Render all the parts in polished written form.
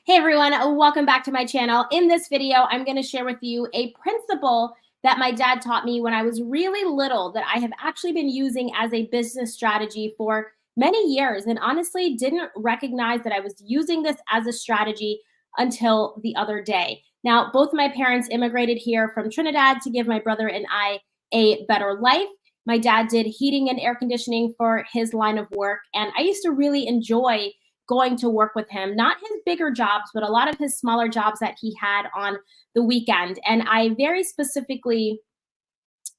Hey everyone, welcome back to my channel. In this video, I'm going to share with you a principle that my dad taught me when I was really little that I have actually been using as a business strategy for many years and honestly didn't recognize that I was using this as a strategy until the other day. Now, both my parents immigrated here from Trinidad to give my brother and I a better life. My dad did heating and air conditioning for his line of work, and I used to really enjoy going to work with him, not his bigger jobs, but a lot of his smaller jobs that he had on the weekend. And I very specifically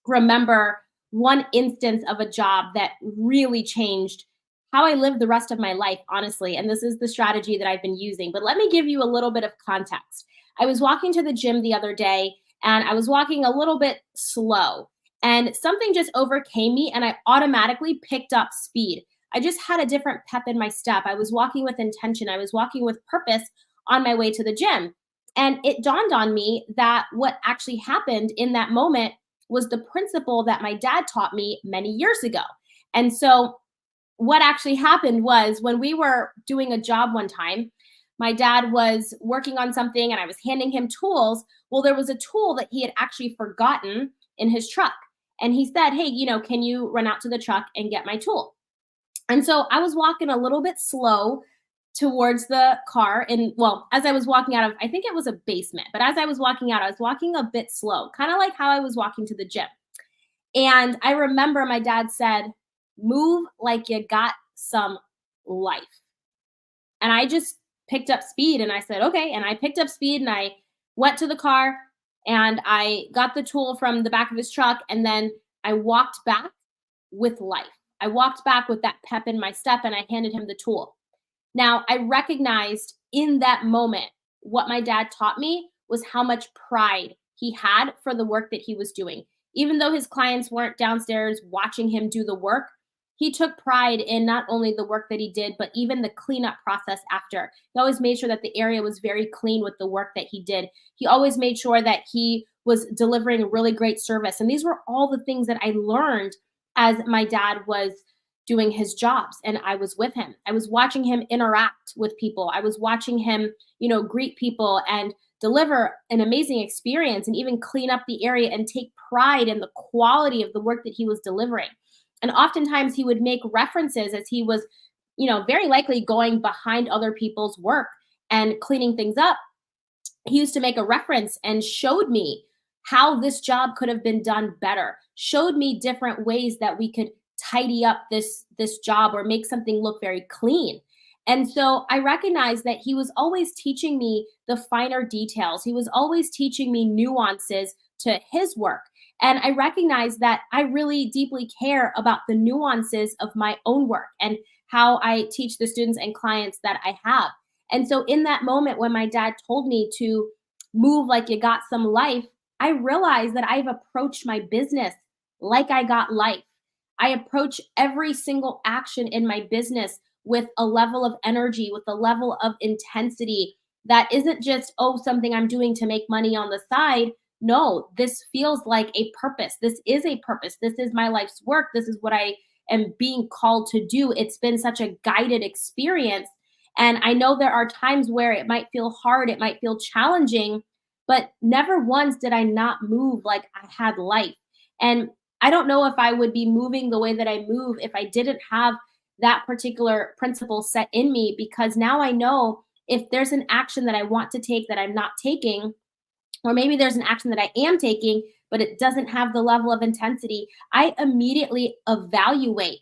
remember one instance of a job that really changed how I live the rest of my life, honestly. And this is the strategy that I've been using. But let me give you a little bit of context. I was walking to the gym the other day and I was walking a little bit slow, and something just overcame me and I automatically picked up speed. I just had a different pep in my step. I was walking with intention, I was walking with purpose on my way to the gym. And it dawned on me that what actually happened in that moment was the principle that my dad taught me many years ago. And so, what actually happened was when we were doing a job one time, my dad was working on something and I was handing him tools. Well, there was a tool that he had actually forgotten in his truck. And he said, "Hey, can you run out to the truck and get my tool?" And so I was walking a little bit slow towards the car. And well, as I was walking out of, I think it was a basement, but as I was walking out, I was walking a bit slow, kind of like how I was walking to the gym. And I remember my dad said, "Move like you got some life." And I just picked up speed and I said, "Okay." And I picked up speed and I went to the car and I got the tool from the back of his truck. And then I walked back with life. I walked back with that pep in my step and I handed him the tool. Now, I recognized in that moment what my dad taught me was how much pride he had for the work that he was doing. Even though his clients weren't downstairs watching him do the work, he took pride in not only the work that he did, but even the cleanup process after. He always made sure that the area was very clean with the work that he did. He always made sure that he was delivering really great service. And these were all the things that I learned as my dad was doing his jobs and I was with him. I was watching him interact with people. I was watching him, greet people and deliver an amazing experience and even clean up the area and take pride in the quality of the work that he was delivering. And oftentimes he would make references as he was, very likely going behind other people's work and cleaning things up. He used to make a reference and showed me how this job could have been done better, showed me different ways that we could tidy up this job or make something look very clean. And so I recognized that he was always teaching me the finer details. He was always teaching me nuances to his work. And I recognized that I really deeply care about the nuances of my own work and how I teach the students and clients that I have. And so in that moment when my dad told me to move like you got some life, I realized that I've approached my business like I got life. I approach every single action in my business with a level of energy, with a level of intensity that isn't just, oh, something I'm doing to make money on the side. No, this feels like a purpose. This is a purpose. This is my life's work. This is what I am being called to do. It's been such a guided experience. And I know there are times where it might feel hard, it might feel challenging, but never once did I not move like I had life. And I don't know if I would be moving the way that I move if I didn't have that particular principle set in me, because now I know if there's an action that I want to take that I'm not taking, or maybe there's an action that I am taking, but it doesn't have the level of intensity, I immediately evaluate,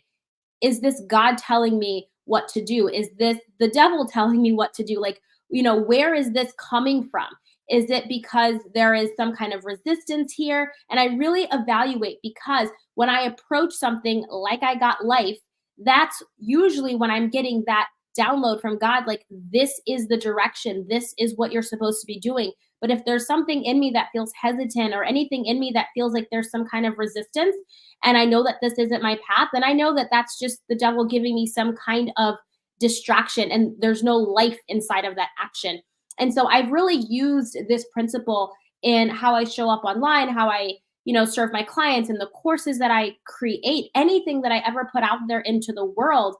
is this God telling me what to do? Is this the devil telling me what to do? Like, where is this coming from? Is it because there is some kind of resistance here? And I really evaluate, because when I approach something like I got life, that's usually when I'm getting that download from God, like, this is the direction, this is what you're supposed to be doing. But if there's something in me that feels hesitant or anything in me that feels like there's some kind of resistance, and I know that this isn't my path, then I know that that's just the devil giving me some kind of distraction and there's no life inside of that action. And so I've really used this principle in how I show up online, how I, serve my clients, and the courses that I create. Anything that I ever put out there into the world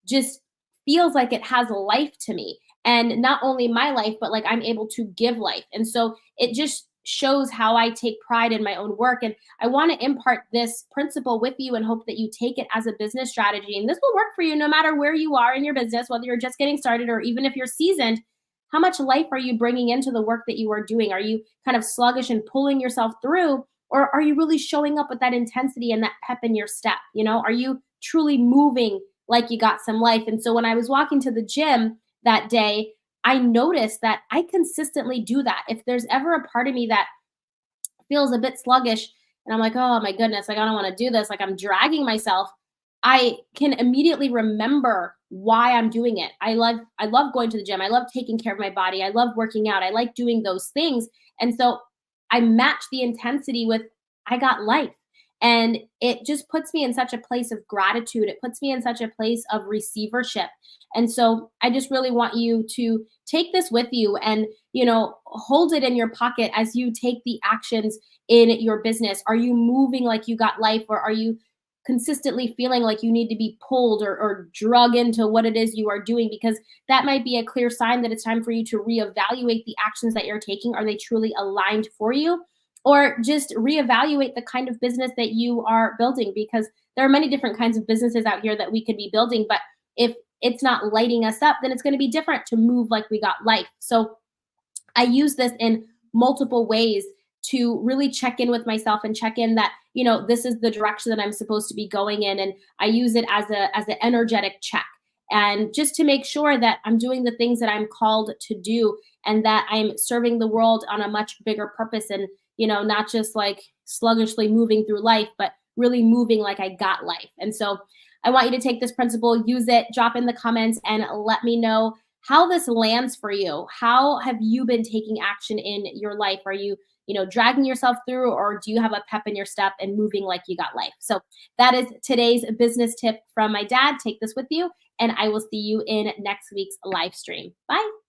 just feels like it has life to me. and not only my life, but like I'm able to give life. And so it just shows how I take pride in my own work. And I want to impart this principle with you and hope that you take it as a business strategy. And this will work for you no matter where you are in your business, whether you're just getting started or even if you're seasoned. How much life are you bringing into the work that you are doing? Are you kind of sluggish and pulling yourself through? Or are you really showing up with that intensity and that pep in your step? Are you truly moving like you got some life? And so when I was walking to the gym that day, I noticed that I consistently do that. If there's ever a part of me that feels a bit sluggish and I'm like, oh my goodness, like I don't want to do this, like I'm dragging myself, I can immediately remember why I'm doing it. I love going to the gym. I love taking care of my body. I love working out. I like doing those things. And so I match the intensity with I got life. And it just puts me in such a place of gratitude. It puts me in such a place of receivership. And so I just really want you to take this with you and, hold it in your pocket as you take the actions in your business. Are you moving like you got life, or are you consistently feeling like you need to be pulled or drug into what it is you are doing? Because that might be a clear sign that it's time for you to reevaluate the actions that you're taking. Are they truly aligned for you? Or just reevaluate the kind of business that you are building, because there are many different kinds of businesses out here that we could be building. But if it's not lighting us up, then it's going to be different to move like we got life. So I use this in multiple ways to really check in with myself and check in that, this is the direction that I'm supposed to be going in. And I use it as an energetic check. And just to make sure that I'm doing the things that I'm called to do and that I'm serving the world on a much bigger purpose, and, not just like sluggishly moving through life, but really moving like I got life. And so I want you to take this principle, use it, drop in the comments, and let me know how this lands for you. How have you been taking action in your life? Are you, dragging yourself through, or do you have a pep in your step and moving like you got life? So that is today's business tip from my dad. Take this with you, and I will see you in next week's live stream. Bye.